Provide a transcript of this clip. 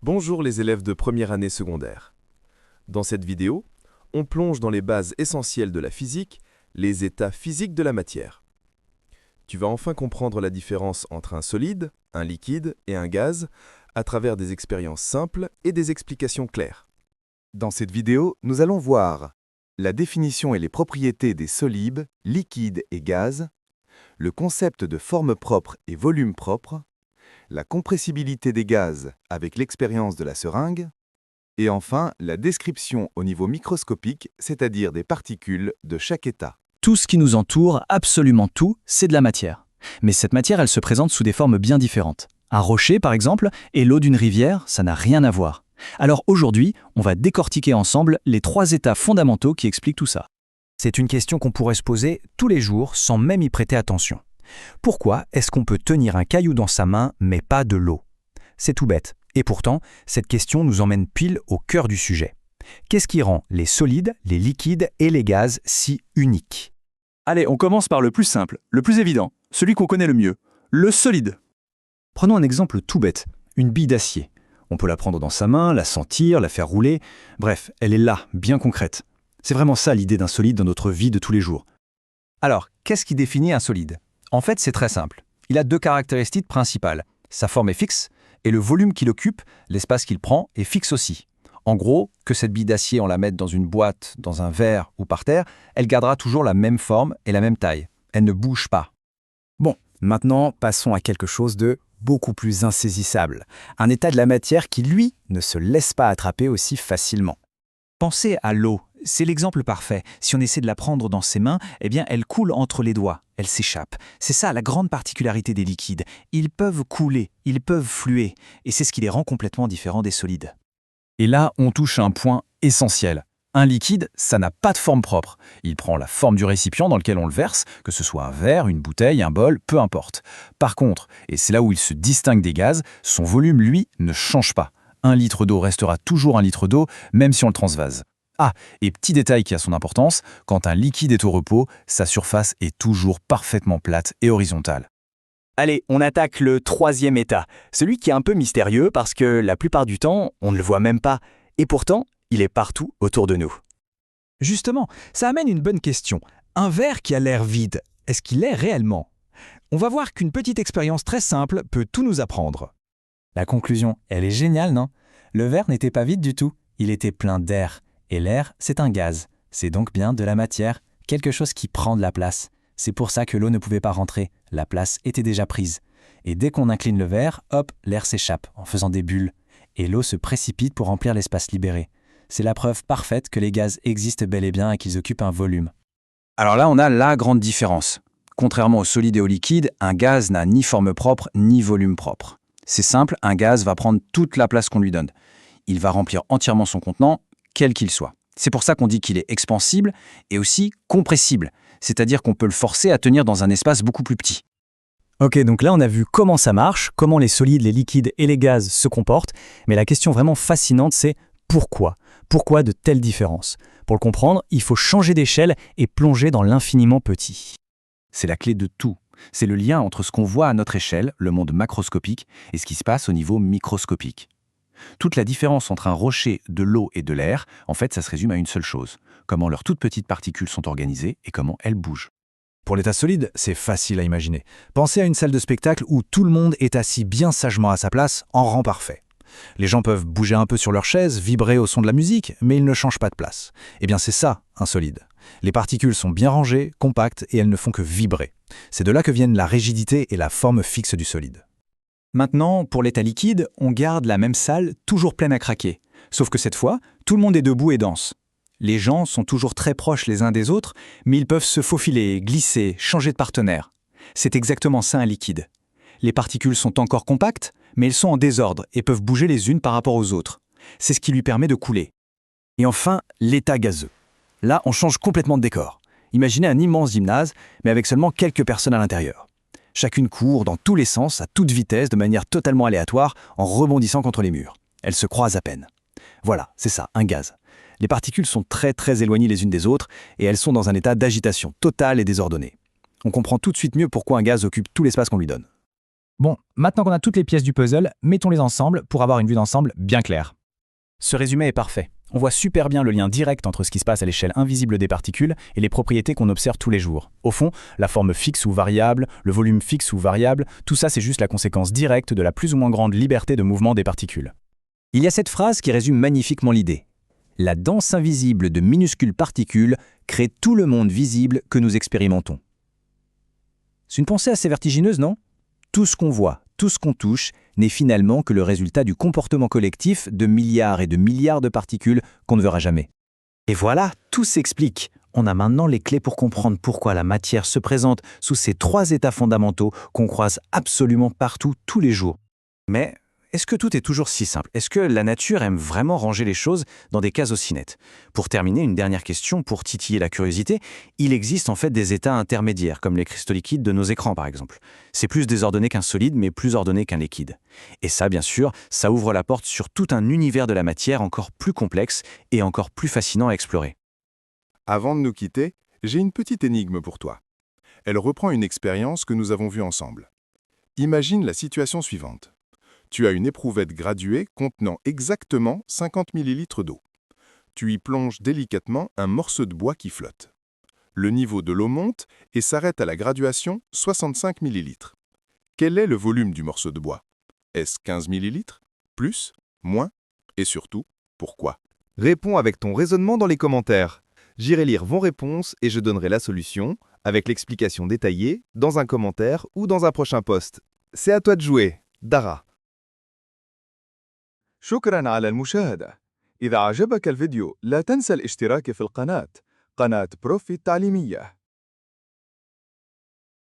Bonjour les élèves de première année secondaire. Dans cette vidéo, on plonge dans les bases essentielles de la physique, les états physiques de la matière. Tu vas enfin comprendre la différence entre un solide, un liquide et un gaz à travers des expériences simples et des explications claires. Dans cette vidéo, nous allons voir la définition et les propriétés des solides, liquides et gaz, le concept de forme propre et volume propre, la compressibilité des gaz avec l'expérience de la seringue, et enfin la description au niveau microscopique, c'est-à-dire des particules de chaque état. Tout ce qui nous entoure, absolument tout, c'est de la matière. Mais cette matière, elle se présente sous des formes bien différentes. Un rocher, par exemple, et l'eau d'une rivière, ça n'a rien à voir. Alors aujourd'hui, on va décortiquer ensemble les 3 états fondamentaux qui expliquent tout ça. C'est une question qu'on pourrait se poser tous les jours sans même y prêter attention. Pourquoi est-ce qu'on peut tenir un caillou dans sa main mais pas de l'eau? C'est tout bête. Et pourtant, cette question nous emmène pile au cœur du sujet. Qu'est-ce qui rend les solides, les liquides et les gaz si uniques? Allez, on commence par le plus simple, le plus évident, celui qu'on connaît le mieux, le solide. Prenons un exemple tout bête, une bille d'acier. On peut la prendre dans sa main, la sentir, la faire rouler. Bref, elle est là, bien concrète. C'est vraiment ça l'idée d'un solide dans notre vie de tous les jours. Alors, qu'est-ce qui définit un solide? En fait, c'est très simple. Il a 2 caractéristiques principales. Sa forme est fixe, et le volume qu'il occupe, l'espace qu'il prend, est fixe aussi. En gros, que cette bille d'acier, on la mette dans une boîte, dans un verre ou par terre, elle gardera toujours la même forme et la même taille. Elle ne bouge pas. Bon, maintenant, passons à quelque chose de beaucoup plus insaisissable. Un état de la matière qui, lui, ne se laisse pas attraper aussi facilement. Pensez à l'eau. C'est l'exemple parfait. Si on essaie de la prendre dans ses mains, eh bien, elle coule entre les doigts. Elle s'échappe. C'est ça la grande particularité des liquides. Ils peuvent couler, ils peuvent fluer. Et c'est ce qui les rend complètement différents des solides. Et là, on touche à un point essentiel. Un liquide, ça n'a pas de forme propre. Il prend la forme du récipient dans lequel on le verse, que ce soit un verre, une bouteille, un bol, peu importe. Par contre, et c'est là où il se distingue des gaz, son volume, lui, ne change pas. 1 litre d'eau restera toujours 1 litre d'eau, même si on le transvase. Ah, et petit détail qui a son importance, quand un liquide est au repos, sa surface est toujours parfaitement plate et horizontale. Allez, on attaque le 3e état, celui qui est un peu mystérieux parce que la plupart du temps, on ne le voit même pas. Et pourtant, il est partout autour de nous. Justement, ça amène une bonne question. Un verre qui a l'air vide, est-ce qu'il est réellement? On va voir qu'une petite expérience très simple peut tout nous apprendre. La conclusion, elle est géniale, non? Le verre n'était pas vide du tout, il était plein d'air. Et l'air, c'est un gaz. C'est donc bien de la matière, quelque chose qui prend de la place. C'est pour ça que l'eau ne pouvait pas rentrer, la place était déjà prise. Et dès qu'on incline le verre, hop, l'air s'échappe en faisant des bulles. Et l'eau se précipite pour remplir l'espace libéré. C'est la preuve parfaite que les gaz existent bel et bien et qu'ils occupent un volume. Alors là, on a la grande différence. Contrairement au solide et au liquide, un gaz n'a ni forme propre ni volume propre. C'est simple, un gaz va prendre toute la place qu'on lui donne. Il va remplir entièrement son contenant, quel qu'il soit. C'est pour ça qu'on dit qu'il est expansible et aussi compressible, c'est-à-dire qu'on peut le forcer à tenir dans un espace beaucoup plus petit. Ok, donc là on a vu comment ça marche, comment les solides, les liquides et les gaz se comportent, mais la question vraiment fascinante c'est pourquoi? Pourquoi de telles différences? Pour le comprendre, il faut changer d'échelle et plonger dans l'infiniment petit. C'est la clé de tout. C'est le lien entre ce qu'on voit à notre échelle, le monde macroscopique, et ce qui se passe au niveau microscopique. Toute la différence entre un rocher, de l'eau et de l'air, en fait, ça se résume à une seule chose. Comment leurs toutes petites particules sont organisées et comment elles bougent. Pour l'état solide, c'est facile à imaginer. Pensez à une salle de spectacle où tout le monde est assis bien sagement à sa place, en rang parfait. Les gens peuvent bouger un peu sur leur chaise, vibrer au son de la musique, mais ils ne changent pas de place. Eh bien c'est ça, un solide. Les particules sont bien rangées, compactes et elles ne font que vibrer. C'est de là que viennent la rigidité et la forme fixe du solide. Maintenant, pour l'état liquide, on garde la même salle toujours pleine à craquer. Sauf que cette fois, tout le monde est debout et danse. Les gens sont toujours très proches les uns des autres, mais ils peuvent se faufiler, glisser, changer de partenaire. C'est exactement ça un liquide. Les particules sont encore compactes, mais elles sont en désordre et peuvent bouger les unes par rapport aux autres. C'est ce qui lui permet de couler. Et enfin, l'état gazeux. Là, on change complètement de décor. Imaginez un immense gymnase, mais avec seulement quelques personnes à l'intérieur. Chacune court dans tous les sens, à toute vitesse, de manière totalement aléatoire, en rebondissant contre les murs. Elles se croisent à peine. Voilà, c'est ça, un gaz. Les particules sont très très éloignées les unes des autres, et elles sont dans un état d'agitation totale et désordonné. On comprend tout de suite mieux pourquoi un gaz occupe tout l'espace qu'on lui donne. Bon, maintenant qu'on a toutes les pièces du puzzle, mettons-les ensemble pour avoir une vue d'ensemble bien claire. Ce résumé est parfait. On voit super bien le lien direct entre ce qui se passe à l'échelle invisible des particules et les propriétés qu'on observe tous les jours. Au fond, la forme fixe ou variable, le volume fixe ou variable, tout ça c'est juste la conséquence directe de la plus ou moins grande liberté de mouvement des particules. Il y a cette phrase qui résume magnifiquement l'idée. La danse invisible de minuscules particules crée tout le monde visible que nous expérimentons. C'est une pensée assez vertigineuse, non ? Tout ce qu'on voit, tout ce qu'on touche, n'est finalement que le résultat du comportement collectif de milliards et de milliards de particules qu'on ne verra jamais. Et voilà, tout s'explique. On a maintenant les clés pour comprendre pourquoi la matière se présente sous ces 3 états fondamentaux qu'on croise absolument partout, tous les jours. Mais est-ce que tout est toujours si simple ? Est-ce que la nature aime vraiment ranger les choses dans des cases aussi nettes ? Pour terminer, une dernière question pour titiller la curiosité. Il existe en fait des états intermédiaires, comme les cristaux liquides de nos écrans par exemple. C'est plus désordonné qu'un solide, mais plus ordonné qu'un liquide. Et ça, bien sûr, ça ouvre la porte sur tout un univers de la matière encore plus complexe et encore plus fascinant à explorer. Avant de nous quitter, j'ai une petite énigme pour toi. Elle reprend une expérience que nous avons vue ensemble. Imagine la situation suivante. Tu as une éprouvette graduée contenant exactement 50 ml d'eau. Tu y plonges délicatement un morceau de bois qui flotte. Le niveau de l'eau monte et s'arrête à la graduation 65 ml. Quel est le volume du morceau de bois? Est-ce 15 ml? Plus? Moins? Et surtout, pourquoi? Réponds avec ton raisonnement dans les commentaires. J'irai lire vos réponses et je donnerai la solution, avec l'explication détaillée, dans un commentaire ou dans un prochain post. C'est à toi de jouer. Dara. شكراً على المشاهدة. إذا عجبك الفيديو لا تنسى الاشتراك في القناة، قناة بروفي التعليمية.